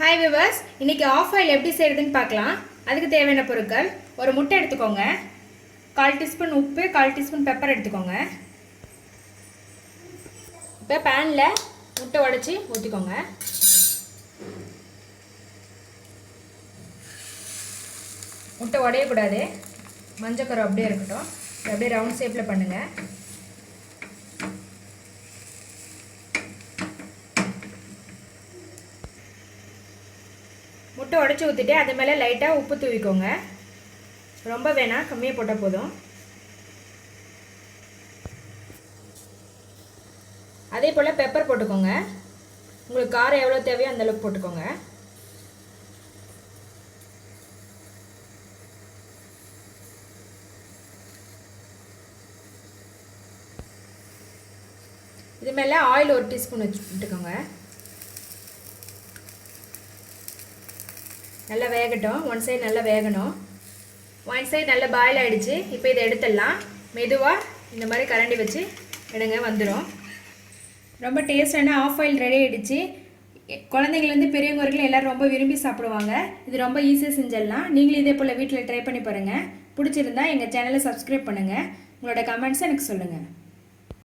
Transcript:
Hi viewers, இன்னைக்கு of oil எப்படி செய்யறதுன்னு பார்க்கலாம். அதுக்கு தேவையான பொருட்கள்: ஒரு முட்டை எடுத்துக்கோங்க, 1/4 டீஸ்பூன் உப்பு, 1/4 டீஸ்பூன் பெப்பர் எடுத்துக்கோங்க. இப்போ பேனில் முட்டை உடைச்சி ஊற்றிக்கோங்க. முட்டை உடையக்கூடாது, மஞ்சக்கரு அப்படியே இருக்கட்டும். அப்படியே ரவுண்ட் ஷேப்பில் பண்ணுங்கள். முட்டை உடச்சி ஊற்றிட்டு அது மேலே லைட்டாக உப்பு தூவிக்கோங்க. ரொம்ப வேணாம், கம்மியாக போட்டால் போதும். அதே போல் பெப்பர் போட்டுக்கோங்க. உங்களுக்கு காரம் எவ்வளோ தேவையோ அந்தளவுக்கு போட்டுக்கோங்க. இது மேலே ஆயில் 1 டீஸ்பூன் விட்டுக்கோங்க. நல்லா வேகட்டும். ஒன் சைடு நல்லா வேகணும். ஒன் சைடு நல்லா பாயில் ஆகிடுச்சு. இப்போ இதை எடுத்துடலாம். மெதுவாக இந்த மாதிரி கரண்டி வச்சு எடுங்க, வந்துடும். ரொம்ப டேஸ்டான ஆஃப் ஆயில் ரெடி ஆகிடுச்சு. குழந்தைங்கலேருந்து பெரியவங்க வரைக்கும் எல்லோரும் ரொம்ப விரும்பி சாப்பிடுவாங்க. இது ரொம்ப ஈஸியாக செஞ்சிடலாம். நீங்களும் இதே போல் வீட்டில் ட்ரை பண்ணி பாருங்கள். பிடிச்சிருந்தா எங்கள் சேனலை சப்ஸ்கிரைப் பண்ணுங்கள். உங்களோட கமெண்ட்ஸை எனக்கு சொல்லுங்கள்.